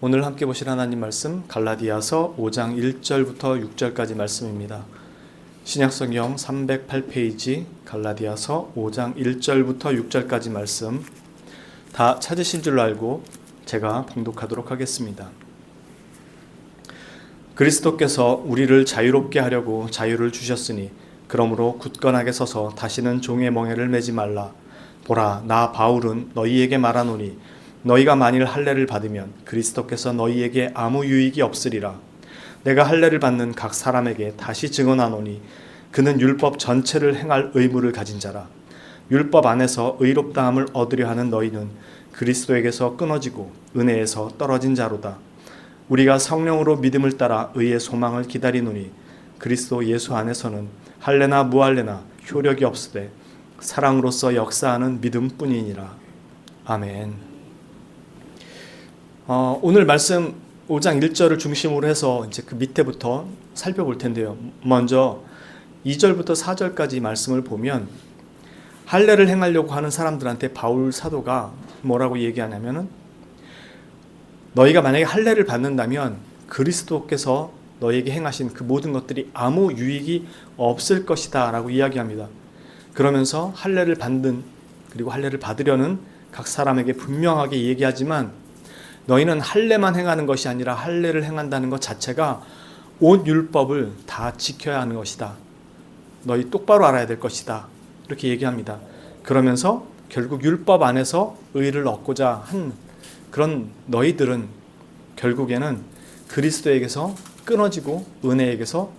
오늘 함께 보실 하나님 말씀 갈라디아서 5장 1절부터 6절까지 말씀입니다. 신약성경 308페이지 갈라디아서 5장 1절부터 6절까지 말씀 다 찾으신 줄로 알고 제가 봉독하도록 하겠습니다. 그리스도께서 우리를 자유롭게 하려고 자유를 주셨으니 그러므로 굳건하게 서서 다시는 종의 멍에를 매지 말라. 보라, 나 바울은 너희에게 말하노니 너희가 만일 할례를 받으면 그리스도께서 너희에게 아무 유익이 없으리라. 내가 할례를 받는 각 사람에게 다시 증언하노니 그는 율법 전체를 행할 의무를 가진 자라. 율법 안에서 의롭다함을 얻으려 하는 너희는 그리스도에게서 끊어지고 은혜에서 떨어진 자로다. 우리가 성령으로 믿음을 따라 의의 소망을 기다리노니 그리스도 예수 안에서는 할례나 무할례나 효력이 없으되 사랑으로서 역사하는 믿음뿐이니라. 아멘. 오늘 말씀 5장 1절을 중심으로 해서 이제 그 밑에부터 살펴볼 텐데요. 먼저 2절부터 4절까지 말씀을 보면 할례를 행하려고 하는 사람들한테 바울 사도가 뭐라고 얘기하냐면은 너희가 만약에 할례를 받는다면 그리스도께서 너희에게 행하신 그 모든 것들이 아무 유익이 없을 것이다 라고 이야기합니다. 그러면서 할례를 받는 그리고 할례를 받으려는 각 사람에게 분명하게 얘기하지만 너희는 할례만 행하는 것이 아니라 할례를 행한다는 것 자체가 온 율법을 다 지켜야 하는 것이다. 너희 똑바로 알아야 될 것이다. 이렇게 얘기합니다. 그러면서 결국 율법 안에서 의를 얻고자 한 그런 너희들은 결국에는 그리스도에게서 끊어지고 은혜에게서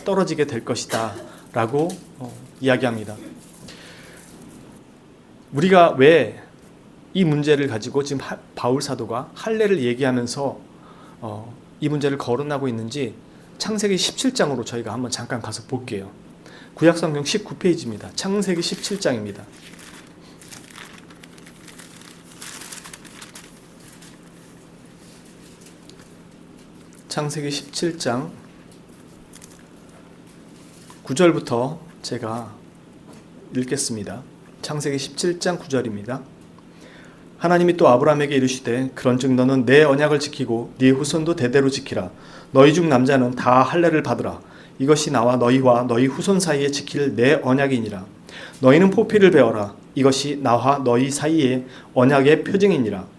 떨어지게 될 것이다 라고 이야기합니다. 우리가 왜 이 문제를 가지고 지금 바울 사도가 할례를 얘기하면서 이 문제를 거론하고 있는지 창세기 17장으로 저희가 한번 잠깐 가서 볼게요. 구약성경 19페이지입니다. 창세기 17장입니다. 창세기 17장 9절부터 제가 읽겠습니다. 창세기 17장 9절입니다. 하나님이 또 아브라함에게 이르시되 그런즉 너는 내 언약을 지키고 네 후손도 대대로 지키라. 너희 중 남자는 다 할례를 받으라. 이것이 나와 너희와 너희 후손 사이에 지킬 내 언약이니라. 너희는 포피를 베어라. 이것이 나와 너희 사이에 언약의 표징이니라.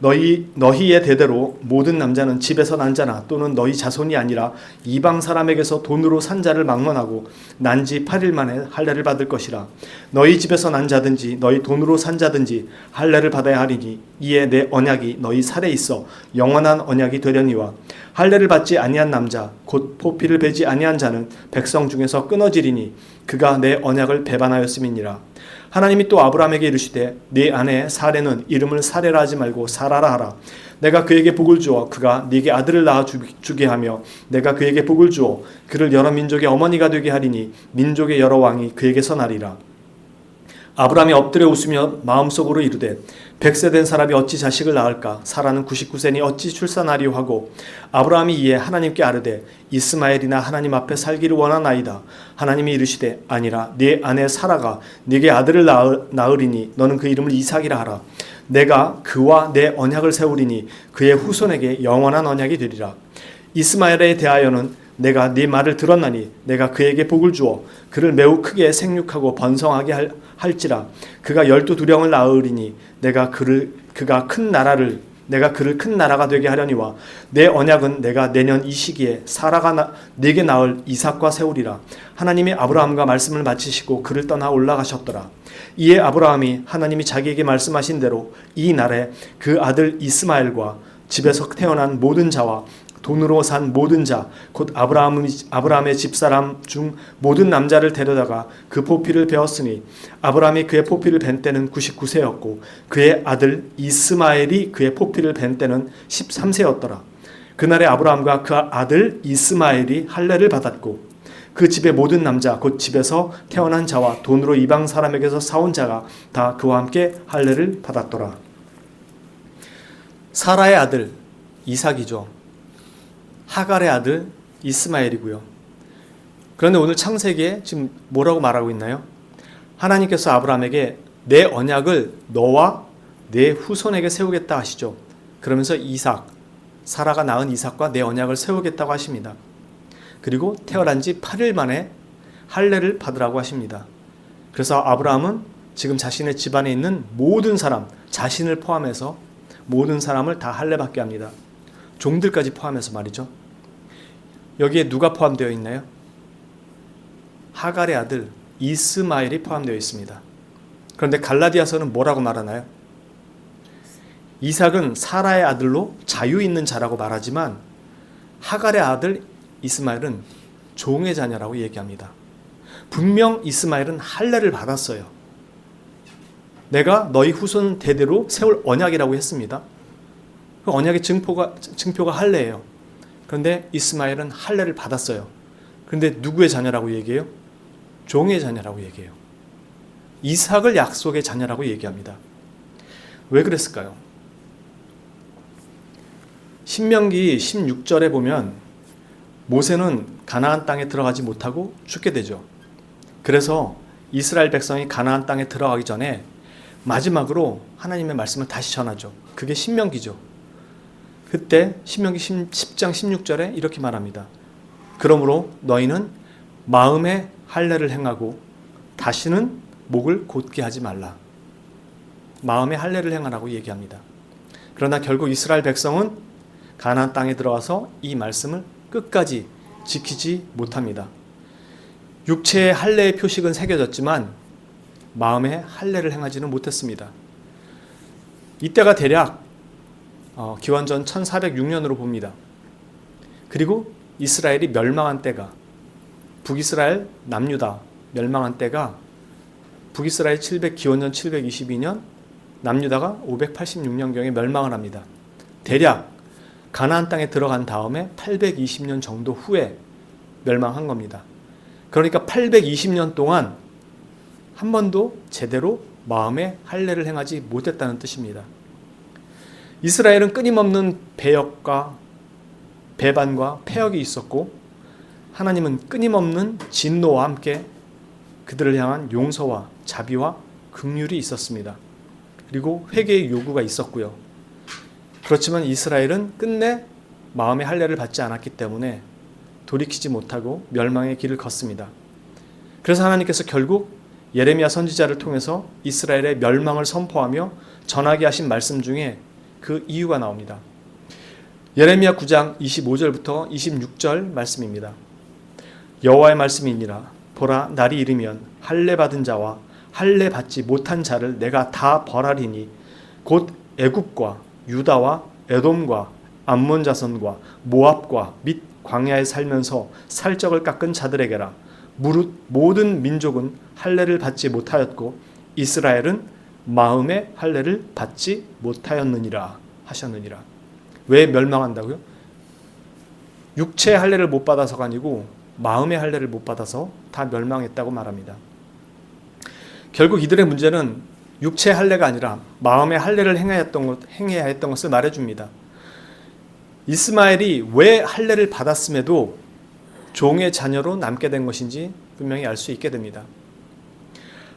너희의 대대로 모든 남자는 집에서 난 자나 또는 너희 자손이 아니라 이방 사람에게서 돈으로 산 자를 막론하고 난 지 8일 만에 할례를 받을 것이라. 너희 집에서 난 자든지 너희 돈으로 산 자든지 할례를 받아야 하리니 이에 내 언약이 너희 살에 있어 영원한 언약이 되려니와 할례를 받지 아니한 남자 곧 포피를 베지 아니한 자는 백성 중에서 끊어지리니 그가 내 언약을 배반하였음이니라. 하나님이 또 아브라함에게 이르시되 네 아내 사레는 이름을 사레라 하지 말고 사라라 하라. 내가 그에게 복을 주어 그가 네게 아들을 낳아 주게 하며 내가 그에게 복을 주어 그를 여러 민족의 어머니가 되게 하리니 민족의 여러 왕이 그에게서 나리라. 아브라함이 엎드려 웃으며 마음속으로 이르되 100세 된 사람이 어찌 자식을 낳을까? 사라는 99세니 어찌 출산하리요 하고 아브라함이 이에 하나님께 아뢰되 이스마엘이나 하나님 앞에 살기를 원하나이다. 하나님이 이르시되 아니라 네 아내 사라가 네게 아들을 낳으리니 너는 그 이름을 이삭이라 하라. 내가 그와 내 언약을 세우리니 그의 후손에게 영원한 언약이 되리라. 이스마엘에 대하여는 내가 네 말을 들었나니 내가 그에게 복을 주어 그를 매우 크게 생육하고 번성하게 할지라. 그가 12두령을 낳으리니 내가 그를 큰 나라가 되게 하려니와 내 언약은 내가 내년 이 시기에 사라가 네게 낳을 이삭과 세우리라. 하나님이 아브라함과 말씀을 마치시고 그를 떠나 올라가셨더라. 이에 아브라함이 하나님이 자기에게 말씀하신 대로 이 날에 그 아들 이스마엘과 집에서 태어난 모든 자와 돈으로 산 모든 자 곧 아브라함의 집사람 중 모든 남자를 데려다가 그 포피를 베었으니 아브라함이 그의 포피를 벤 때는 99세였고 그의 아들 이스마엘이 그의 포피를 벤 때는 13세였더라. 그날에 아브라함과 그 아들 이스마엘이 할례를 받았고 그 집의 모든 남자 곧 집에서 태어난 자와 돈으로 이방 사람에게서 사온 자가 다 그와 함께 할례를 받았더라. 사라의 아들 이삭이죠. 하갈의 아들 이스마엘이고요. 그런데 오늘 창세기에 지금 뭐라고 말하고 있나요? 하나님께서 아브라함에게 내 언약을 너와 내 후손에게 세우겠다 하시죠. 그러면서 사라가 낳은 이삭과 내 언약을 세우겠다고 하십니다. 그리고 태어난 지 8일 만에 할례를 받으라고 하십니다. 그래서 아브라함은 지금 자신의 집안에 있는 모든 사람, 자신을 포함해서 모든 사람을 다 할례 받게 합니다. 종들까지 포함해서 말이죠. 여기에 누가 포함되어 있나요? 하갈의 아들 이스마엘이 포함되어 있습니다. 그런데 갈라디아서는 뭐라고 말하나요? 이삭은 사라의 아들로 자유 있는 자라고 말하지만 하갈의 아들 이스마엘은 종의 자녀라고 얘기합니다. 분명 이스마엘은 할례를 받았어요. 내가 너희 후손 대대로 세울 언약이라고 했습니다. 그 언약의 증표가 할례예요. 그런데 이스마엘은 할례를 받았어요. 그런데 누구의 자녀라고 얘기해요? 종의 자녀라고 얘기해요. 이삭을 약속의 자녀라고 얘기합니다. 왜 그랬을까요? 신명기 16절에 보면 모세는 가나안 땅에 들어가지 못하고 죽게 되죠. 그래서 이스라엘 백성이 가나안 땅에 들어가기 전에 마지막으로 하나님의 말씀을 다시 전하죠. 그게 신명기죠. 그때 신명기 10장 16절에 이렇게 말합니다. 그러므로 너희는 마음에 할례를 행하고 다시는 목을 곧게 하지 말라. 마음에 할례를 행하라고 얘기합니다. 그러나 결국 이스라엘 백성은 가나안 땅에 들어와서 이 말씀을 끝까지 지키지 못합니다. 육체의 할례의 표식은 새겨졌지만 마음에 할례를 행하지는 못했습니다. 이때가 대략 기원전 1406년으로 봅니다. 그리고 이스라엘이 멸망한 때가 북이스라엘 남유다 멸망한 때가 북이스라엘 기원전 722년 남유다가 586년경에 멸망을 합니다. 대략 가나안 땅에 들어간 다음에 820년 정도 후에 멸망한 겁니다. 그러니까 820년 동안 한 번도 제대로 마음에 할례를 행하지 못했다는 뜻입니다. 이스라엘은 끊임없는 배역과 배반과 패역이 있었고 하나님은 끊임없는 진노와 함께 그들을 향한 용서와 자비와 긍휼이 있었습니다. 그리고 회개의 요구가 있었고요. 그렇지만 이스라엘은 끝내 마음의 할례를 받지 않았기 때문에 돌이키지 못하고 멸망의 길을 걷습니다. 그래서 하나님께서 결국 예레미야 선지자를 통해서 이스라엘의 멸망을 선포하며 전하게 하신 말씀 중에 그 이유가 나옵니다. 예레미야 9장 25절부터 26절 말씀입니다. 여호와의 말씀이니라. 보라, 날이 이르면 할례 받은 자와 할례 받지 못한 자를 내가 다 벌하리니 곧 애굽과 유다와 에돔과 암몬 자손과 모압과 및 광야에 살면서 살적을 깎은 자들에게라. 무릇 모든 민족은 할례를 받지 못하였고 이스라엘은 마음의 할례를 받지 못하였느니라 하셨느니라. 왜 멸망한다고요? 육체의 할례를 못 받아서가 아니고 마음의 할례를 못 받아서 다 멸망했다고 말합니다. 결국 이들의 문제는 육체의 할례가 아니라 마음의 할례를 행해야 했던 것을 말해줍니다. 이스마엘이 왜 할례를 받았음에도 종의 자녀로 남게 된 것인지 분명히 알 수 있게 됩니다.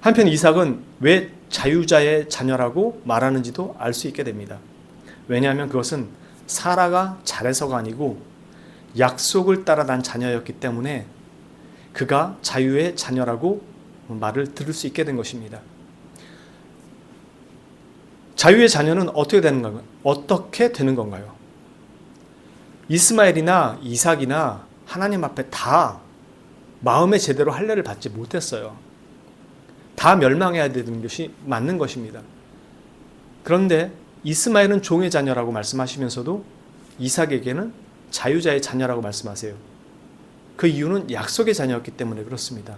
한편 이삭은 왜 자유자의 자녀라고 말하는지도 알 수 있게 됩니다. 왜냐하면 그것은 사라가 잘해서가 아니고 약속을 따라 난 자녀였기 때문에 그가 자유의 자녀라고 말을 들을 수 있게 된 것입니다. 자유의 자녀는 어떻게 되는 건가요? 이스마엘이나 이삭이나 하나님 앞에 다 마음에 제대로 할례를 받지 못했어요. 다 멸망해야 되는 것이 맞는 것입니다. 그런데 이스마엘은 종의 자녀라고 말씀하시면서도 이삭에게는 자유자의 자녀라고 말씀하세요. 그 이유는 약속의 자녀였기 때문에 그렇습니다.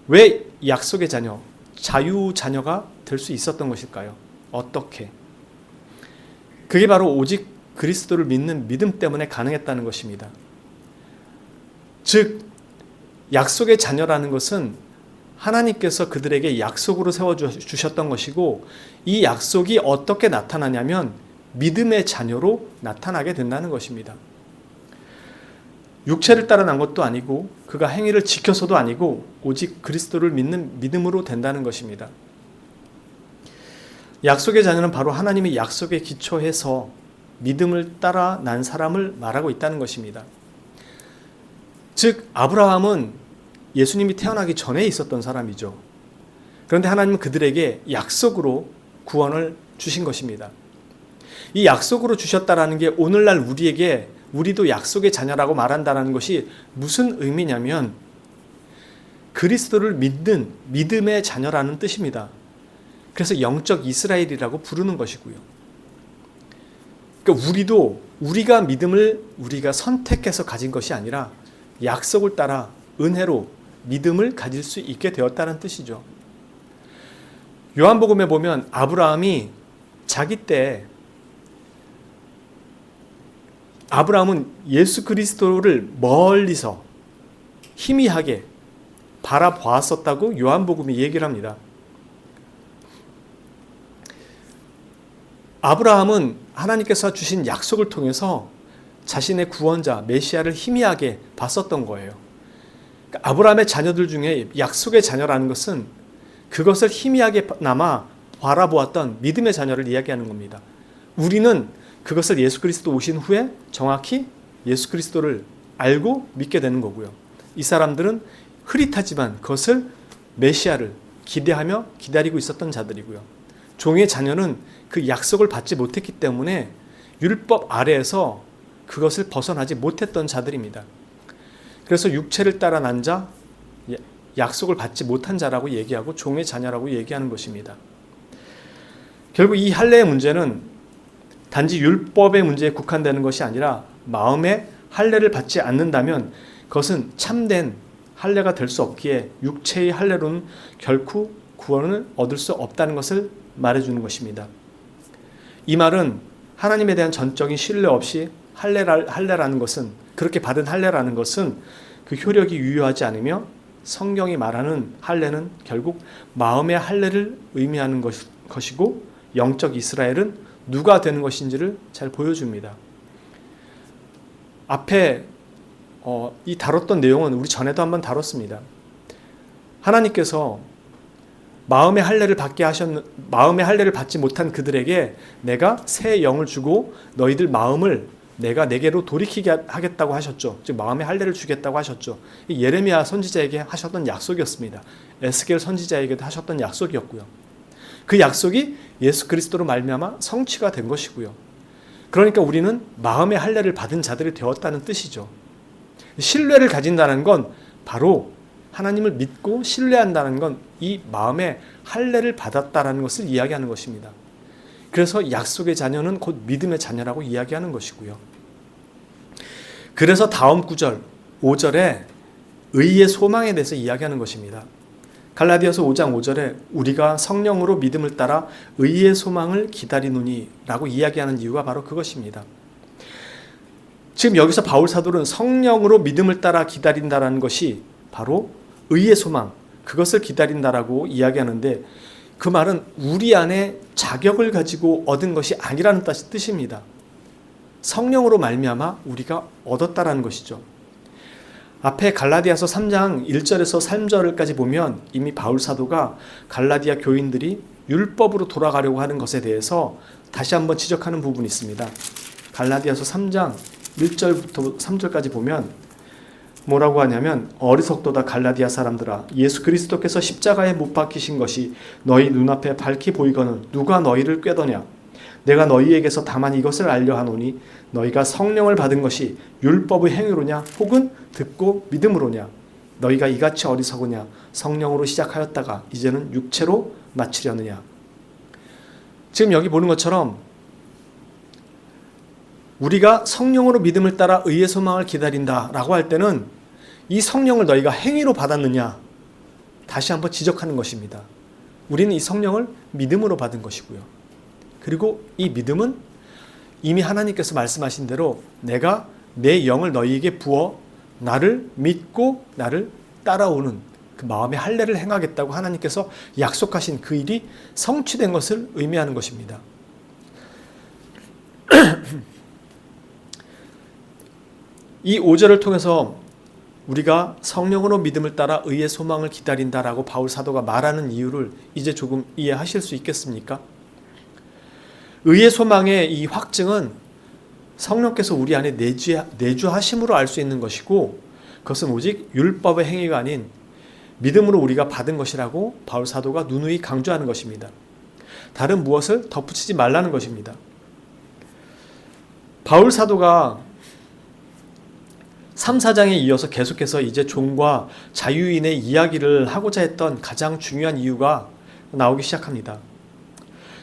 왜 약속의 자녀, 자유 자녀가 될 수 있었던 것일까요? 어떻게? 그게 바로 오직 그리스도를 믿는 믿음 때문에 가능했다는 것입니다. 즉, 약속의 자녀라는 것은 하나님께서 그들에게 약속으로 세워주셨던 것이고 이 약속이 어떻게 나타나냐면 믿음의 자녀로 나타나게 된다는 것입니다. 육체를 따라 난 것도 아니고 그가 행위를 지켜서도 아니고 오직 그리스도를 믿는 믿음으로 된다는 것입니다. 약속의 자녀는 바로 하나님의 약속에 기초해서 믿음을 따라 난 사람을 말하고 있다는 것입니다. 즉 아브라함은 예수님이 태어나기 전에 있었던 사람이죠. 그런데 하나님은 그들에게 약속으로 구원을 주신 것입니다. 이 약속으로 주셨다라는 게 오늘날 우리도 약속의 자녀라고 말한다는 것이 무슨 의미냐면 그리스도를 믿는 믿음의 자녀라는 뜻입니다. 그래서 영적 이스라엘이라고 부르는 것이고요. 그러니까 우리가 믿음을 우리가 선택해서 가진 것이 아니라 약속을 따라 은혜로 믿음을 가질 수 있게 되었다는 뜻이죠. 요한복음에 보면 아브라함이 자기 때 아브라함은 예수 그리스도를 멀리서 희미하게 바라보았었다고 요한복음이 얘기를 합니다. 아브라함은 하나님께서 주신 약속을 통해서 자신의 구원자 메시아를 희미하게 봤었던 거예요. 그러니까 아브라함의 자녀들 중에 약속의 자녀라는 것은 그것을 희미하게나마 바라보았던 믿음의 자녀를 이야기하는 겁니다. 우리는 그것을 예수 그리스도 오신 후에 정확히 예수 그리스도를 알고 믿게 되는 거고요. 이 사람들은 흐릿하지만 그것을 메시아를 기대하며 기다리고 있었던 자들이고요. 종의 자녀는 그 약속을 받지 못했기 때문에 율법 아래에서 그것을 벗어나지 못했던 자들입니다. 그래서 육체를 따라 난 자, 약속을 받지 못한 자라고 얘기하고 종의 자녀라고 얘기하는 것입니다. 결국 이 할례의 문제는 단지 율법의 문제에 국한되는 것이 아니라 마음의 할례를 받지 않는다면 그것은 참된 할례가 될 수 없기에 육체의 할례로는 결코 구원을 얻을 수 없다는 것을 말해주는 것입니다. 이 말은 하나님에 대한 전적인 신뢰 없이 할례라는 것은 그렇게 받은 할례라는 것은 그 효력이 유효하지 않으며 성경이 말하는 할례는 결국 마음의 할례를 의미하는 것이고 영적 이스라엘은 누가 되는 것인지를 잘 보여줍니다. 앞에 이 다뤘던 내용은 우리 전에도 한번 다뤘습니다. 하나님께서 마음의 할례를 받지 못한 그들에게 내가 새 영을 주고 너희들 마음을 내가 내게로 돌이키게 하겠다고 하셨죠. 즉 마음의 할례를 주겠다고 하셨죠. 예레미야 선지자에게 하셨던 약속이었습니다. 에스겔 선지자에게도 하셨던 약속이었고요. 그 약속이 예수 그리스도로 말미암아 성취가 된 것이고요. 그러니까 우리는 마음의 할례를 받은 자들이 되었다는 뜻이죠. 신뢰를 가진다는 건 바로 하나님을 믿고 신뢰한다는 건 이 마음의 할례를 받았다라는 것을 이야기하는 것입니다. 그래서 약속의 자녀는 곧 믿음의 자녀라고 이야기하는 것이고요. 그래서 다음 구절 5절에 의의 소망에 대해서 이야기하는 것입니다. 갈라디아서 5장 5절에 우리가 성령으로 믿음을 따라 의의 소망을 기다리노니 라고 이야기하는 이유가 바로 그것입니다. 지금 여기서 바울 사도는 성령으로 믿음을 따라 기다린다라는 것이 바로 의의 소망, 그것을 기다린다라고 이야기하는데 그 말은 우리 안에 자격을 가지고 얻은 것이 아니라는 뜻입니다. 성령으로 말미암아 우리가 얻었다라는 것이죠. 앞에 갈라디아서 3장 1절에서 3절까지 보면 이미 바울 사도가 갈라디아 교인들이 율법으로 돌아가려고 하는 것에 대해서 다시 한번 지적하는 부분이 있습니다. 갈라디아서 3장 1절부터 3절까지 보면 뭐라고 하냐면 어리석도다 갈라디아 사람들아 예수 그리스도께서 십자가에 못 박히신 것이 너희 눈앞에 밝히 보이거늘 누가 너희를 꾀더냐 내가 너희에게서 다만 이것을 알려 하노니 너희가 성령을 받은 것이 율법의 행위로냐 혹은 듣고 믿음으로냐 너희가 이같이 어리석으냐 성령으로 시작하였다가 이제는 육체로 마치려느냐. 지금 여기 보는 것처럼 우리가 성령으로 믿음을 따라 의의 소망을 기다린다라고 할 때는 이 성령을 너희가 행위로 받았느냐 다시 한번 지적하는 것입니다. 우리는 이 성령을 믿음으로 받은 것이고요. 그리고 이 믿음은 이미 하나님께서 말씀하신 대로 내가 내 영을 너희에게 부어 나를 믿고 나를 따라오는 그 마음의 할례를 행하겠다고 하나님께서 약속하신 그 일이 성취된 것을 의미하는 것입니다. 이 5절을 통해서 우리가 성령으로 믿음을 따라 의의 소망을 기다린다라고 바울 사도가 말하는 이유를 이제 조금 이해하실 수 있겠습니까? 의의 소망의 이 확증은 성령께서 우리 안에 내주하심으로 알 수 있는 것이고, 그것은 오직 율법의 행위가 아닌 믿음으로 우리가 받은 것이라고 바울 사도가 누누이 강조하는 것입니다. 다른 무엇을 덧붙이지 말라는 것입니다. 바울 사도가 3, 4장에 이어서 계속해서 이제 종과 자유인의 이야기를 하고자 했던 가장 중요한 이유가 나오기 시작합니다.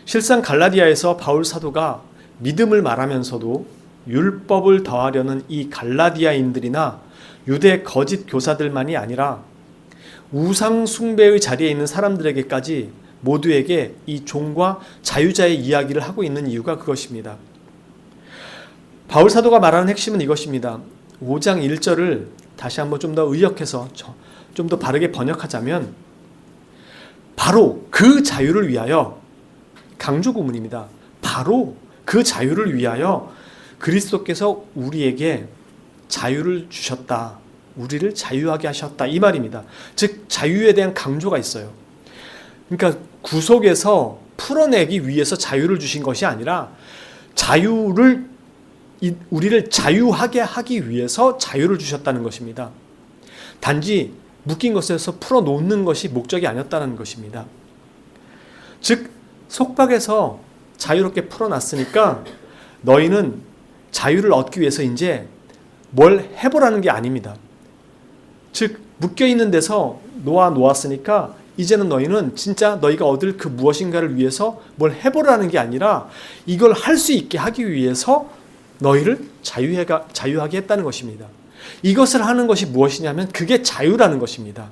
실상 갈라디아에서 바울 사도가 믿음을 말하면서도 율법을 더하려는 이 갈라디아인들이나 유대 거짓 교사들만이 아니라 우상 숭배의 자리에 있는 사람들에게까지 모두에게 이 종과 자유자의 이야기를 하고 있는 이유가 그것입니다. 바울 사도가 말하는 핵심은 이것입니다. 5장 1절을 다시 한번 좀 더 의역해서 좀 더 바르게 번역하자면, 바로 그 자유를 위하여, 강조 구문입니다. 바로 그 자유를 위하여 그리스도께서 우리에게 자유를 주셨다. 우리를 자유하게 하셨다. 이 말입니다. 즉 자유에 대한 강조가 있어요. 그러니까 구속에서 풀어내기 위해서 자유를 주신 것이 아니라 우리를 자유하게 하기 위해서 자유를 주셨다는 것입니다. 단지 묶인 것에서 풀어놓는 것이 목적이 아니었다는 것입니다. 즉 속박에서 자유롭게 풀어놨으니까 너희는 자유를 얻기 위해서 이제 뭘 해보라는 게 아닙니다. 즉 묶여있는 데서 놓았으니까 이제는 너희는 진짜 너희가 얻을 그 무엇인가를 위해서 뭘 해보라는 게 아니라 이걸 할 수 있게 하기 위해서 너희를 자유하게 했다는 것입니다. 이것을 하는 것이 무엇이냐면 그게 자유라는 것입니다.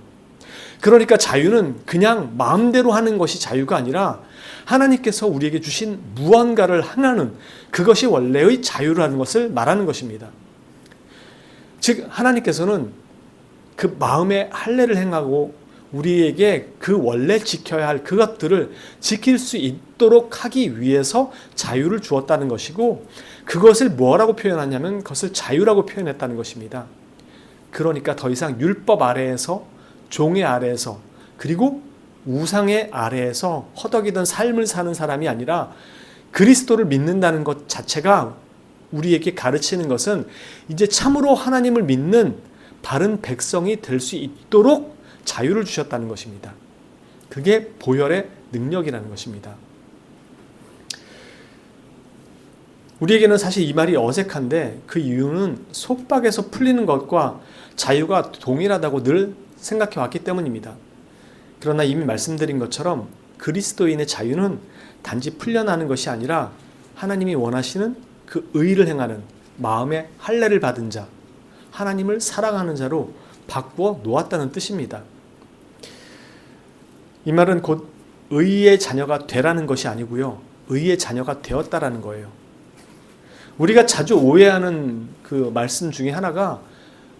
그러니까 자유는 그냥 마음대로 하는 것이 자유가 아니라 하나님께서 우리에게 주신 무언가를 하나는 그것이 원래의 자유라는 것을 말하는 것입니다. 즉 하나님께서는 그 마음의 할례를 행하고 우리에게 그 원래 지켜야 할 그것들을 지킬 수 있도록 하기 위해서 자유를 주었다는 것이고, 그것을 뭐라고 표현하냐면 그것을 자유라고 표현했다는 것입니다. 그러니까 더 이상 율법 아래에서, 종의 아래에서, 그리고 우상의 아래에서 허덕이던 삶을 사는 사람이 아니라 그리스도를 믿는다는 것 자체가 우리에게 가르치는 것은 이제 참으로 하나님을 믿는 바른 백성이 될 수 있도록 자유를 주셨다는 것입니다. 그게 보혈의 능력이라는 것입니다. 우리에게는 사실 이 말이 어색한데 그 이유는 속박에서 풀리는 것과 자유가 동일하다고 늘 생각해 왔기 때문입니다. 그러나 이미 말씀드린 것처럼 그리스도인의 자유는 단지 풀려나는 것이 아니라 하나님이 원하시는 그 의를 행하는 마음의 할례를 받은 자, 하나님을 사랑하는 자로 바꾸어 놓았다는 뜻입니다. 이 말은 곧 의의 자녀가 되라는 것이 아니고요, 의의 자녀가 되었다라는 거예요. 우리가 자주 오해하는 그 말씀 중에 하나가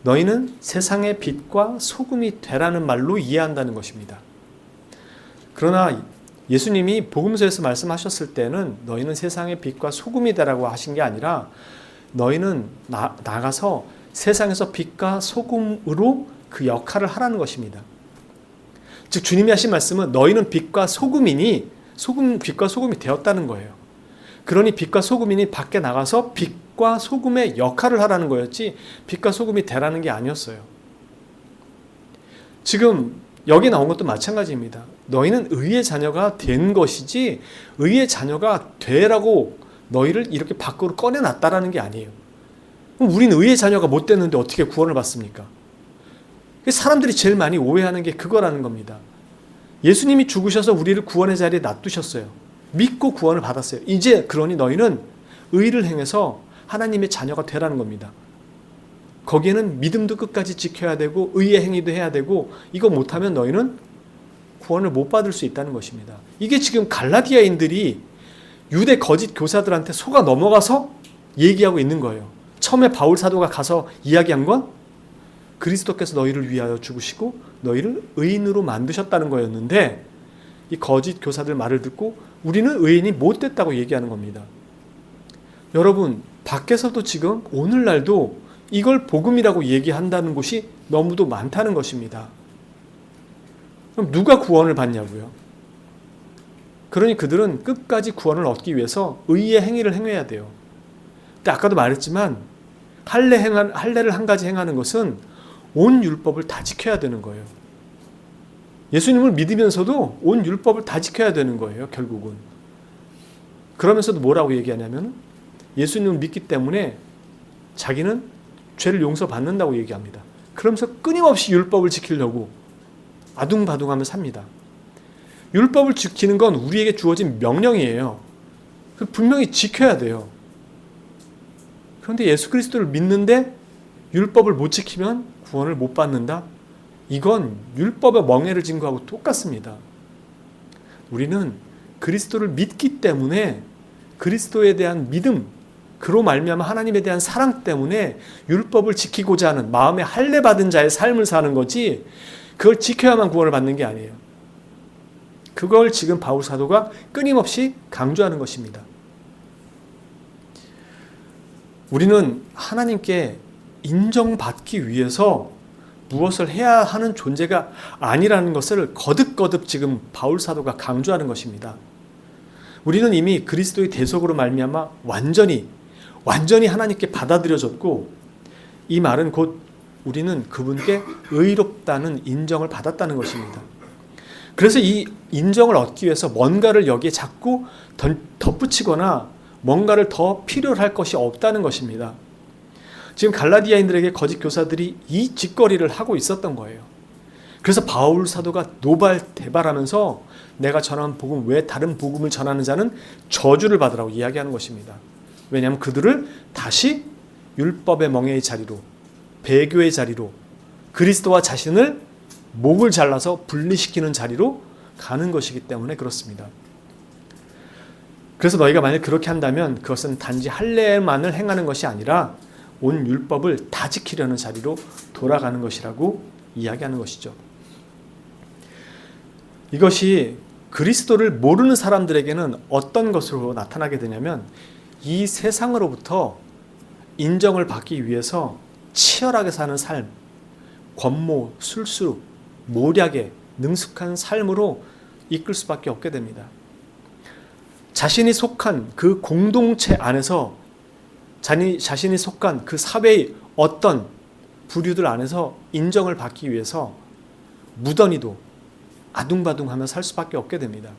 너희는 세상의 빛과 소금이 되라는 말로 이해한다는 것입니다. 그러나 예수님이 복음서에서 말씀하셨을 때는 너희는 세상의 빛과 소금이 되라고 하신 게 아니라 너희는 나가서 세상에서 빛과 소금으로 그 역할을 하라는 것입니다. 즉 주님이 하신 말씀은 너희는 빛과 소금이니 빛과 소금이 되었다는 거예요. 그러니 빛과 소금이니 밖에 나가서 빛과 소금의 역할을 하라는 거였지 빛과 소금이 되라는 게 아니었어요. 지금 여기 나온 것도 마찬가지입니다. 너희는 의의 자녀가 된 것이지 의의 자녀가 되라고 너희를 이렇게 밖으로 꺼내놨다라는 게 아니에요. 그럼 우리는 의의 자녀가 못 됐는데 어떻게 구원을 받습니까? 사람들이 제일 많이 오해하는 게 그거라는 겁니다. 예수님이 죽으셔서 우리를 구원의 자리에 놔두셨어요. 믿고 구원을 받았어요. 이제 그러니 너희는 의를 행해서 하나님의 자녀가 되라는 겁니다. 거기에는 믿음도 끝까지 지켜야 되고 의의 행위도 해야 되고 이거 못하면 너희는 구원을 못 받을 수 있다는 것입니다. 이게 지금 갈라디아인들이 유대 거짓 교사들한테 속아 넘어가서 얘기하고 있는 거예요. 처음에 바울 사도가 가서 이야기한 건 그리스도께서 너희를 위하여 죽으시고 너희를 의인으로 만드셨다는 거였는데 이 거짓 교사들 말을 듣고 우리는 의인이 못 됐다고 얘기하는 겁니다. 여러분, 밖에서도 지금 오늘날도 이걸 복음이라고 얘기한다는 곳이 너무도 많다는 것입니다. 그럼 누가 구원을 받냐고요? 그러니 그들은 끝까지 구원을 얻기 위해서 의의 행위를 행해야 돼요. 근데 아까도 말했지만 할례를 한 가지 행하는 것은 온 율법을 다 지켜야 되는 거예요. 예수님을 믿으면서도 온 율법을 다 지켜야 되는 거예요, 결국은. 그러면서도 뭐라고 얘기하냐면 예수님을 믿기 때문에 자기는 죄를 용서받는다고 얘기합니다. 그러면서 끊임없이 율법을 지키려고 아둥바둥하며 삽니다. 율법을 지키는 건 우리에게 주어진 명령이에요. 분명히 지켜야 돼요. 그런데 예수 그리스도를 믿는데 율법을 못 지키면 구원을 못 받는다? 이건 율법의 멍에를 진 거하고 똑같습니다. 우리는 그리스도를 믿기 때문에 그리스도에 대한 믿음, 그로 말미암아 하나님에 대한 사랑 때문에 율법을 지키고자 하는 마음에 할례 받은 자의 삶을 사는 거지, 그걸 지켜야만 구원을 받는 게 아니에요. 그걸 지금 바울 사도가 끊임없이 강조하는 것입니다. 우리는 하나님께 인정받기 위해서 무엇을 해야 하는 존재가 아니라는 것을 거듭거듭 지금 바울 사도가 강조하는 것입니다. 우리는 이미 그리스도의 대속으로 말미암아 완전히 하나님께 받아들여졌고, 이 말은 곧 우리는 그분께 의롭다는 인정을 받았다는 것입니다. 그래서 이 인정을 얻기 위해서 뭔가를 여기에 자꾸 덧붙이거나 뭔가를 더 필요로 할 것이 없다는 것입니다. 지금 갈라디아인들에게 거짓 교사들이 이 짓거리를 하고 있었던 거예요. 그래서 바울 사도가 노발대발하면서 내가 전하는 복음 외에 다른 복음을 전하는 자는 저주를 받으라고 이야기하는 것입니다. 왜냐하면 그들을 다시 율법의 멍에의 자리로, 배교의 자리로, 그리스도와 자신을 목을 잘라서 분리시키는 자리로 가는 것이기 때문에 그렇습니다. 그래서 너희가 만약 그렇게 한다면 그것은 단지 할례만을 행하는 것이 아니라 온 율법을 다 지키려는 자리로 돌아가는 것이라고 이야기하는 것이죠. 이것이 그리스도를 모르는 사람들에게는 어떤 것으로 나타나게 되냐면, 이 세상으로부터 인정을 받기 위해서 치열하게 사는 삶, 권모, 술수, 모략에 능숙한 삶으로 이끌 수밖에 없게 됩니다. 자신이 속한 그 공동체 안에서, 자신이 속한 그 사회의 어떤 부류들 안에서 인정을 받기 위해서 무던히도 아둥바둥하며 살 수밖에 없게 됩니다.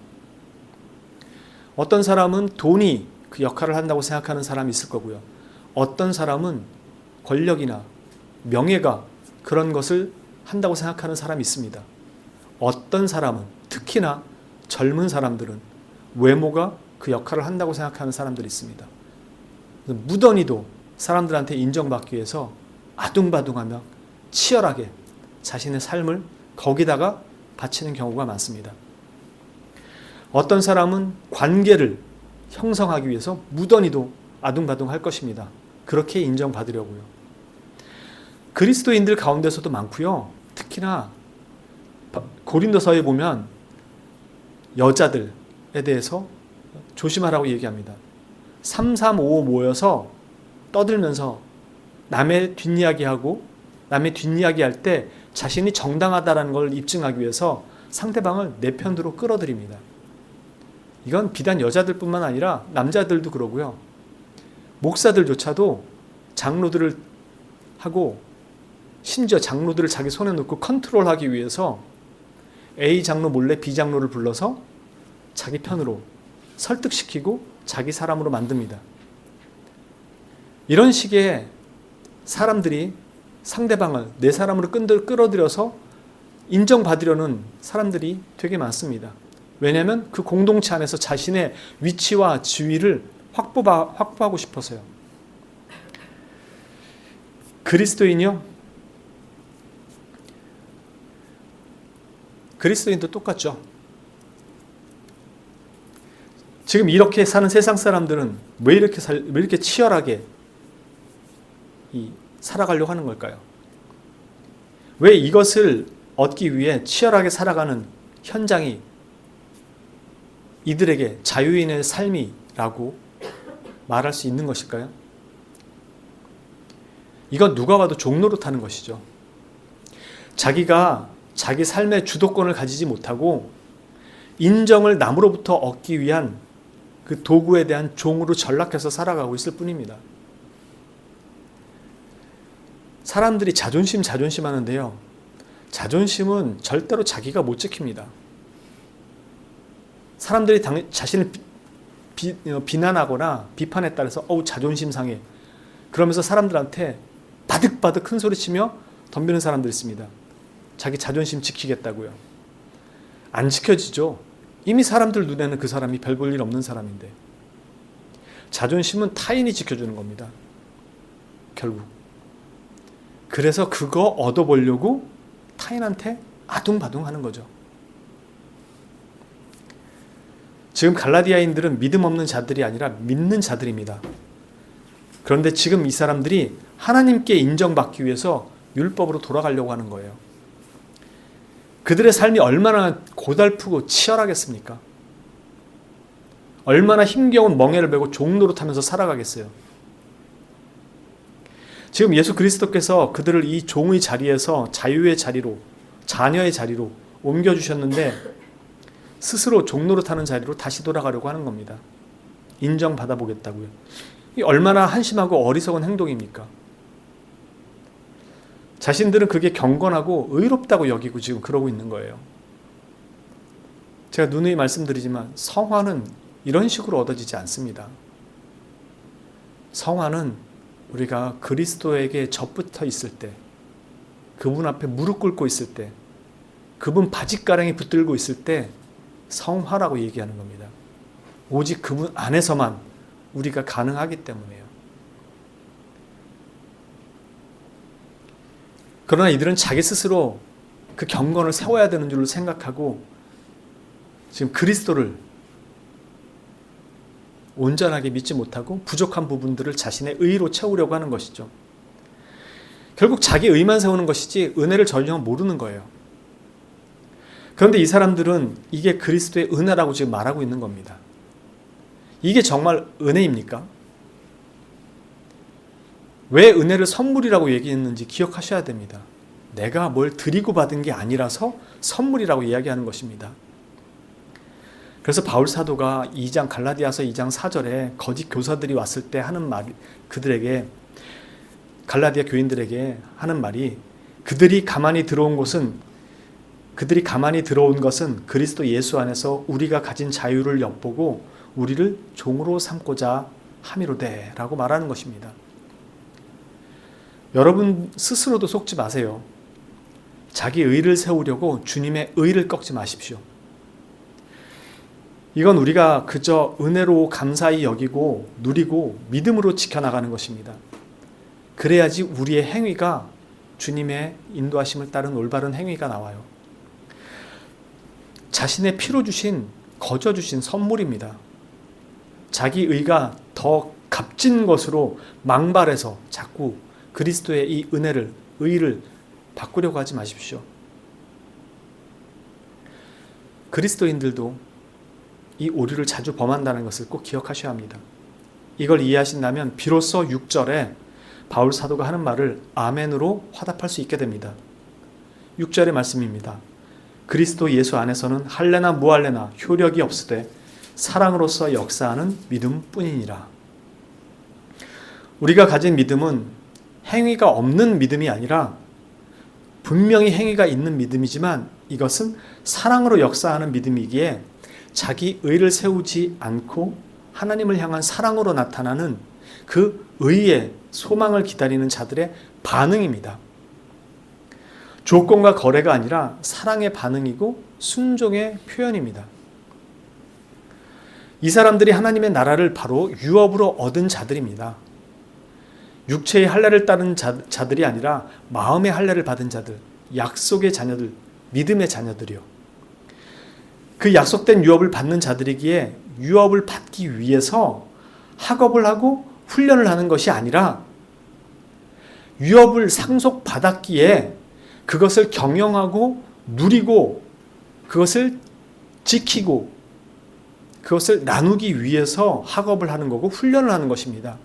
어떤 사람은 돈이 그 역할을 한다고 생각하는 사람이 있을 거고요. 어떤 사람은 권력이나 명예가 그런 것을 한다고 생각하는 사람이 있습니다. 어떤 사람은, 특히나 젊은 사람들은 외모가 그 역할을 한다고 생각하는 사람들이 있습니다. 무던히도 사람들한테 인정받기 위해서 아둥바둥하며 치열하게 자신의 삶을 거기다가 바치는 경우가 많습니다. 어떤 사람은 관계를 형성하기 위해서 무던히도 아둥바둥할 것입니다. 그렇게 인정받으려고요. 그리스도인들 가운데서도 많고요. 특히나 고린도서에 보면 여자들에 대해서 조심하라고 얘기합니다. 3, 3, 5 모여서 떠들면서 남의 뒷이야기하고, 남의 뒷이야기할 때 자신이 정당하다는 걸 입증하기 위해서 상대방을 내 편으로 끌어들입니다. 이건 비단 여자들뿐만 아니라 남자들도 그러고요. 목사들조차도 장로들을 하고, 심지어 장로들을 자기 손에 놓고 컨트롤하기 위해서 A 장로 몰래 B 장로를 불러서 자기 편으로 설득시키고 자기 사람으로 만듭니다. 이런 식의 사람들이 상대방을 내 사람으로 끌어들여서 인정받으려는 사람들이 되게 많습니다. 왜냐하면 그 공동체 안에서 자신의 위치와 지위를 확보하고 싶어서요. 그리스도인도 똑같죠. 지금 이렇게 사는 세상 사람들은 왜 이렇게 치열하게 살아가려고 하는 걸까요? 왜 이것을 얻기 위해 치열하게 살아가는 현장이 이들에게 자유인의 삶이라고 말할 수 있는 것일까요? 이건 누가 봐도 종노릇하는 것이죠. 자기가 자기 삶의 주도권을 가지지 못하고 인정을 남으로부터 얻기 위한 그 도구에 대한 종으로 전락해서 살아가고 있을 뿐입니다. 사람들이 자존심 하는데요. 자존심은 절대로 자기가 못 지킵니다. 사람들이 자신을 비난하거나 비판에 따라서 자존심 상해. 그러면서 사람들한테 바득바득 큰 소리 치며 덤비는 사람들이 있습니다. 자기 자존심 지키겠다고요. 안 지켜지죠. 이미 사람들 눈에는 그 사람이 별 볼 일 없는 사람인데. 자존심은 타인이 지켜주는 겁니다. 결국. 그래서 그거 얻어보려고 타인한테 아둥바둥 하는 거죠. 지금 갈라디아인들은 믿음 없는 자들이 아니라 믿는 자들입니다. 그런데 지금 이 사람들이 하나님께 인정받기 위해서 율법으로 돌아가려고 하는 거예요. 그들의 삶이 얼마나 고달프고 치열하겠습니까? 얼마나 힘겨운 멍에를 메고 종노릇하면서 살아가겠어요. 지금 예수 그리스도께서 그들을 이 종의 자리에서 자유의 자리로, 자녀의 자리로 옮겨주셨는데 스스로 종노릇하는 자리로 다시 돌아가려고 하는 겁니다. 인정받아 보겠다고요. 이 얼마나 한심하고 어리석은 행동입니까? 자신들은 그게 경건하고 의롭다고 여기고 지금 그러고 있는 거예요. 제가 누누이 말씀드리지만 성화는 이런 식으로 얻어지지 않습니다. 성화는 우리가 그리스도에게 접붙어 있을 때, 그분 앞에 무릎 꿇고 있을 때, 그분 바짓가랑이 붙들고 있을 때 성화라고 얘기하는 겁니다. 오직 그분 안에서만 우리가 가능하기 때문에요. 그러나 이들은 자기 스스로 그 경건을 세워야 되는 줄로 생각하고 지금 그리스도를 온전하게 믿지 못하고 부족한 부분들을 자신의 의로 채우려고 하는 것이죠. 결국 자기 의만 세우는 것이지 은혜를 전혀 모르는 거예요. 그런데 이 사람들은 이게 그리스도의 은혜라고 지금 말하고 있는 겁니다. 이게 정말 은혜입니까? 왜 은혜를 선물이라고 얘기했는지 기억하셔야 됩니다. 내가 뭘 드리고 받은 게 아니라서 선물이라고 이야기하는 것입니다. 그래서 바울 사도가 갈라디아서 2장 4절에 거짓 교사들이 왔을 때 하는 말, 그들에게, 갈라디아 교인들에게 하는 말이, 그들이 가만히 들어온 것은 그리스도 예수 안에서 우리가 가진 자유를 엿보고 우리를 종으로 삼고자 함이로되 라고 말하는 것입니다. 여러분 스스로도 속지 마세요. 자기 의를 세우려고 주님의 의를 꺾지 마십시오. 이건 우리가 그저 은혜로 감사히 여기고 누리고 믿음으로 지켜나가는 것입니다. 그래야지 우리의 행위가 주님의 인도하심을 따른 올바른 행위가 나와요. 자신의 피로 주신, 거저 주신 선물입니다. 자기 의가 더 값진 것으로 망발해서 자꾸 그리스도의 이 은혜를, 의를 바꾸려고 하지 마십시오. 그리스도인들도 이 오류를 자주 범한다는 것을 꼭 기억하셔야 합니다. 이걸 이해하신다면 비로소 6절에 바울 사도가 하는 말을 아멘으로 화답할 수 있게 됩니다. 6절의 말씀입니다. 그리스도 예수 안에서는 할례나 무할례나 효력이 없으되 사랑으로서 역사하는 믿음뿐이니라. 우리가 가진 믿음은 행위가 없는 믿음이 아니라 분명히 행위가 있는 믿음이지만 이것은 사랑으로 역사하는 믿음이기에 자기 의를 세우지 않고 하나님을 향한 사랑으로 나타나는 그 의의 소망을 기다리는 자들의 반응입니다. 조건과 거래가 아니라 사랑의 반응이고 순종의 표현입니다. 이 사람들이 하나님의 나라를 바로 유업으로 얻은 자들입니다. 육체의 할례를 따른 자들이 아니라 마음의 할례를 받은 자들, 약속의 자녀들, 믿음의 자녀들이요. 그 약속된 유업을 받는 자들이기에 유업을 받기 위해서 학업을 하고 훈련을 하는 것이 아니라 유업을 상속받았기에 그것을 경영하고 누리고 그것을 지키고 그것을 나누기 위해서 학업을 하는 거고 훈련을 하는 것입니다.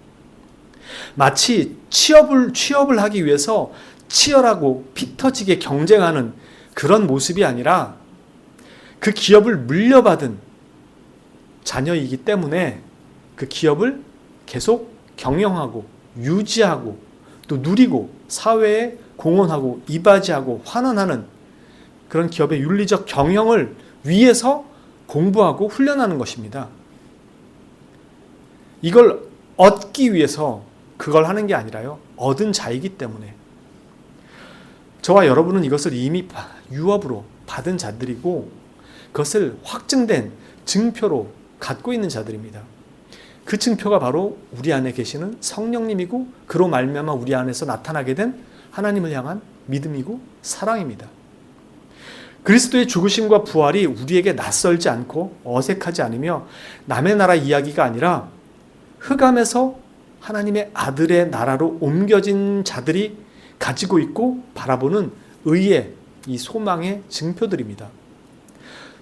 마치 취업을 하기 위해서 치열하고 피 터지게 경쟁하는 그런 모습이 아니라 그 기업을 물려받은 자녀이기 때문에 그 기업을 계속 경영하고 유지하고 또 누리고 사회에 공헌하고 이바지하고 환원하는 그런 기업의 윤리적 경영을 위해서 공부하고 훈련하는 것입니다. 이걸 얻기 위해서 그걸 하는 게 아니라요. 얻은 자이기 때문에. 저와 여러분은 이것을 이미 유업으로 받은 자들이고 그것을 확증된 증표로 갖고 있는 자들입니다. 그 증표가 바로 우리 안에 계시는 성령님이고 그로 말미암아 우리 안에서 나타나게 된 하나님을 향한 믿음이고 사랑입니다. 그리스도의 죽으심과 부활이 우리에게 낯설지 않고 어색하지 않으며 남의 나라 이야기가 아니라 흑암에서 하나님의 아들의 나라로 옮겨진 자들이 가지고 있고 바라보는 의의 이 소망의 증표들입니다.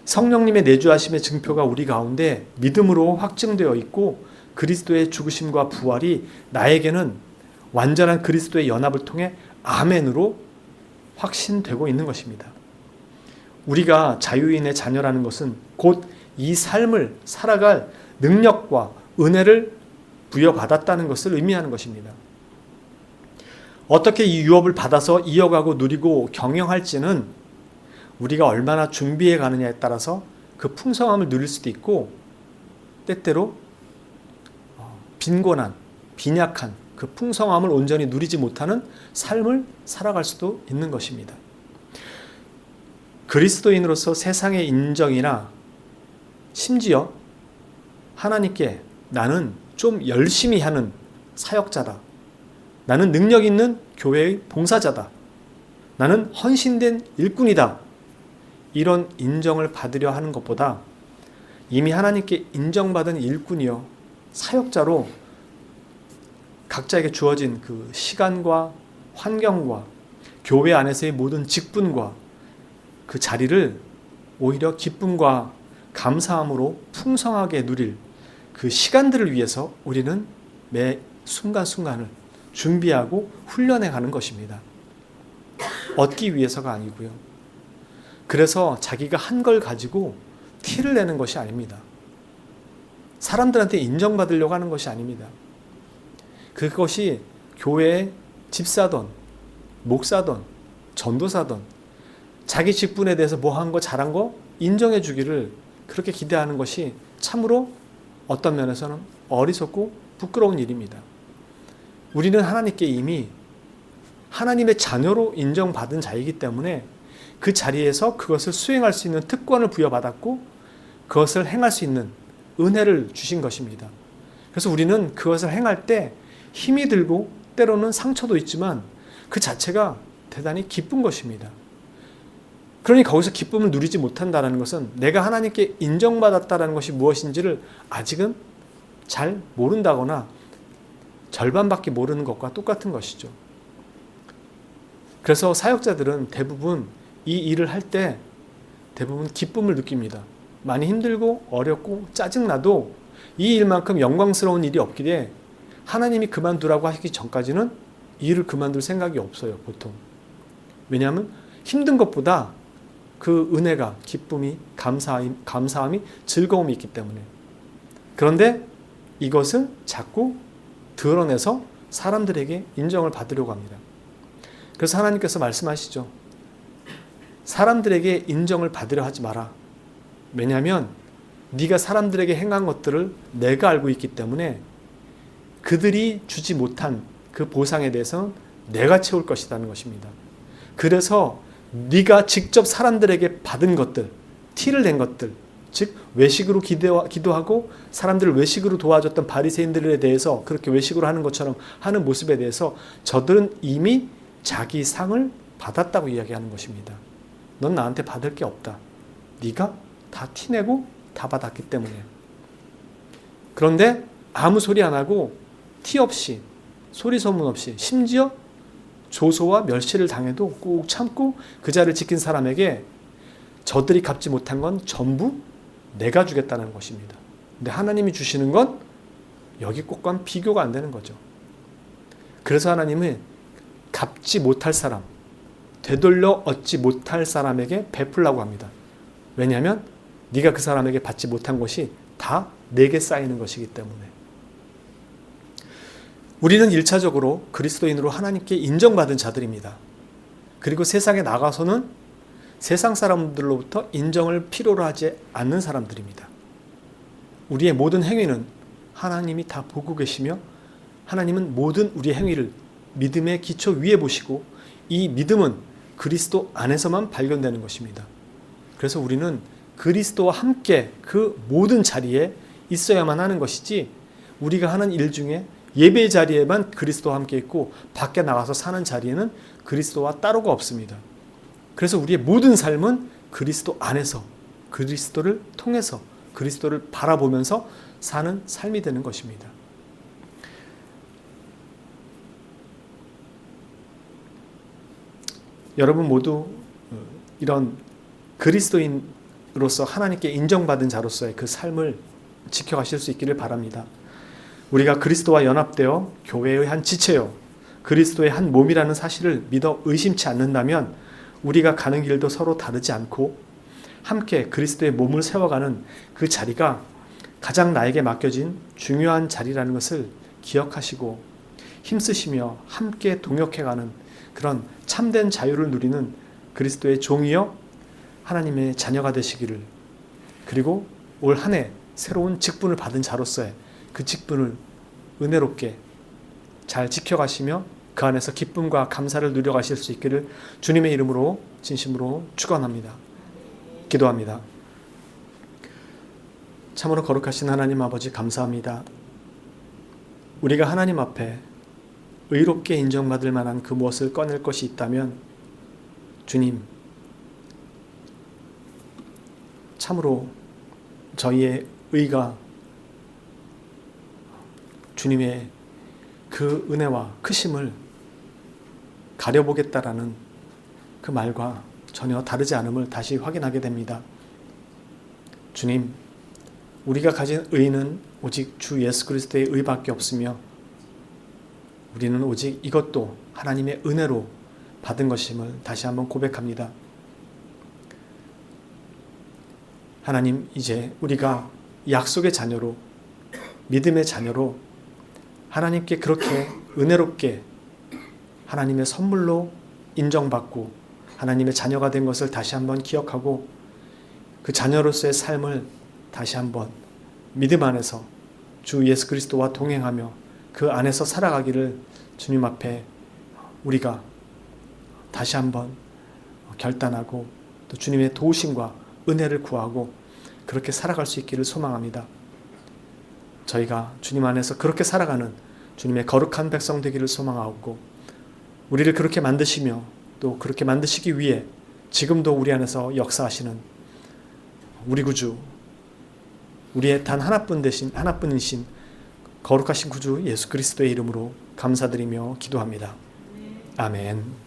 성령님의 내주하심의 증표가 우리 가운데 믿음으로 확증되어 있고 그리스도의 죽으심과 부활이 나에게는 완전한 그리스도의 연합을 통해 아멘으로 확신되고 있는 것입니다. 우리가 자유인의 자녀라는 것은 곧 이 삶을 살아갈 능력과 은혜를 부여받았다는 것을 의미하는 것입니다. 어떻게 이 유업을 받아서 이어가고 누리고 경영할지는 우리가 얼마나 준비해 가느냐에 따라서 그 풍성함을 누릴 수도 있고 때때로 빈곤한, 빈약한 그 풍성함을 온전히 누리지 못하는 삶을 살아갈 수도 있는 것입니다. 그리스도인으로서 세상의 인정이나 심지어 하나님께 나는 좀 열심히 하는 사역자다. 나는 능력 있는 교회의 봉사자다. 나는 헌신된 일꾼이다. 이런 인정을 받으려 하는 것보다 이미 하나님께 인정받은 일꾼이요 사역자로 각자에게 주어진 그 시간과 환경과 교회 안에서의 모든 직분과 그 자리를 오히려 기쁨과 감사함으로 풍성하게 누릴 그 시간들을 위해서 우리는 매 순간순간을 준비하고 훈련해 가는 것입니다. 얻기 위해서가 아니고요. 그래서 자기가 한 걸 가지고 티를 내는 것이 아닙니다. 사람들한테 인정받으려고 하는 것이 아닙니다. 그것이 교회의 집사든 목사든 전도사든 자기 직분에 대해서 뭐 한 거 잘한 거 인정해 주기를 그렇게 기대하는 것이 참으로 어떤 면에서는 어리석고 부끄러운 일입니다. 우리는 하나님께 이미 하나님의 자녀로 인정받은 자이기 때문에 그 자리에서 그것을 수행할 수 있는 특권을 부여받았고 그것을 행할 수 있는 은혜를 주신 것입니다. 그래서 우리는 그것을 행할 때 힘이 들고 때로는 상처도 있지만 그 자체가 대단히 기쁜 것입니다. 그러니 거기서 기쁨을 누리지 못한다는 것은 내가 하나님께 인정받았다는 것이 무엇인지를 아직은 잘 모른다거나 절반밖에 모르는 것과 똑같은 것이죠. 그래서 사역자들은 대부분 이 일을 할 때 대부분 기쁨을 느낍니다. 많이 힘들고 어렵고 짜증나도 이 일만큼 영광스러운 일이 없기에 하나님이 그만두라고 하기 전까지는 이 일을 그만둘 생각이 없어요, 보통. 왜냐하면 힘든 것보다 그 은혜가, 기쁨이, 감사함이, 즐거움이 있기 때문에. 그런데 이것을 자꾸 드러내서 사람들에게 인정을 받으려고 합니다. 그래서 하나님께서 말씀하시죠. 사람들에게 인정을 받으려 하지 마라. 왜냐하면 네가 사람들에게 행한 것들을 내가 알고 있기 때문에 그들이 주지 못한 그 보상에 대해서는 내가 채울 것이라는 것입니다. 그래서 네가 직접 사람들에게 받은 것들, 티를 낸 것들, 즉 외식으로 기도하고 사람들을 외식으로 도와줬던 바리새인들에 대해서 그렇게 외식으로 하는 것처럼 하는 모습에 대해서 저들은 이미 자기 상을 받았다고 이야기하는 것입니다. 넌 나한테 받을 게 없다. 네가 다 티내고 다 받았기 때문에. 그런데 아무 소리 안 하고 티 없이 소리 소문 없이 심지어 조소와 멸시를 당해도 꾹 참고 그 자리를 지킨 사람에게 저들이 갚지 못한 건 전부 내가 주겠다는 것입니다. 근데 하나님이 주시는 건 여기 것과는 비교가 안 되는 거죠. 그래서 하나님은 갚지 못할 사람, 되돌려 얻지 못할 사람에게 베풀라고 합니다. 왜냐하면 네가 그 사람에게 받지 못한 것이 다 내게 쌓이는 것이기 때문에. 우리는 1차적으로 그리스도인으로 하나님께 인정받은 자들입니다. 그리고 세상에 나가서는 세상 사람들로부터 인정을 필요로 하지 않는 사람들입니다. 우리의 모든 행위는 하나님이 다 보고 계시며 하나님은 모든 우리의 행위를 믿음의 기초 위에 보시고 이 믿음은 그리스도 안에서만 발견되는 것입니다. 그래서 우리는 그리스도와 함께 그 모든 자리에 있어야만 하는 것이지 우리가 하는 일 중에 예배 자리에만 그리스도와 함께 있고 밖에 나가서 사는 자리에는 그리스도와 따로가 없습니다. 그래서 우리의 모든 삶은 그리스도 안에서 그리스도를 통해서 그리스도를 바라보면서 사는 삶이 되는 것입니다. 여러분 모두 이런 그리스도인으로서 하나님께 인정받은 자로서의 그 삶을 지켜가실 수 있기를 바랍니다. 우리가 그리스도와 연합되어 교회의 한 지체요 그리스도의 한 몸이라는 사실을 믿어 의심치 않는다면 우리가 가는 길도 서로 다르지 않고 함께 그리스도의 몸을 세워가는 그 자리가 가장 나에게 맡겨진 중요한 자리라는 것을 기억하시고 힘쓰시며 함께 동역해가는 그런 참된 자유를 누리는 그리스도의 종이여 하나님의 자녀가 되시기를, 그리고 올 한 해 새로운 직분을 받은 자로서의 그 직분을 은혜롭게 잘 지켜가시며 그 안에서 기쁨과 감사를 누려가실 수 있기를 주님의 이름으로 진심으로 축원합니다. 기도합니다. 참으로 거룩하신 하나님 아버지 감사합니다. 우리가 하나님 앞에 의롭게 인정받을 만한 그 무엇을 꺼낼 것이 있다면 주님, 참으로 저희의 의가 주님의 그 은혜와 크심을 가려보겠다라는 그 말과 전혀 다르지 않음을 다시 확인하게 됩니다. 주님, 우리가 가진 의는 오직 주 예수 그리스도의 의밖에 없으며 우리는 오직 이것도 하나님의 은혜로 받은 것임을 다시 한번 고백합니다. 하나님, 이제 우리가 약속의 자녀로, 믿음의 자녀로 하나님께 그렇게 은혜롭게 하나님의 선물로 인정받고 하나님의 자녀가 된 것을 다시 한번 기억하고 그 자녀로서의 삶을 다시 한번 믿음 안에서 주 예수 그리스도와 동행하며 그 안에서 살아가기를 주님 앞에 우리가 다시 한번 결단하고 또 주님의 도우심과 은혜를 구하고 그렇게 살아갈 수 있기를 소망합니다. 저희가 주님 안에서 그렇게 살아가는 주님의 거룩한 백성 되기를 소망하고 우리를 그렇게 만드시며 또 그렇게 만드시기 위해 지금도 우리 안에서 역사하시는 우리 구주, 우리의 단 하나뿐이신 거룩하신 구주 예수 그리스도의 이름으로 감사드리며 기도합니다. 아멘.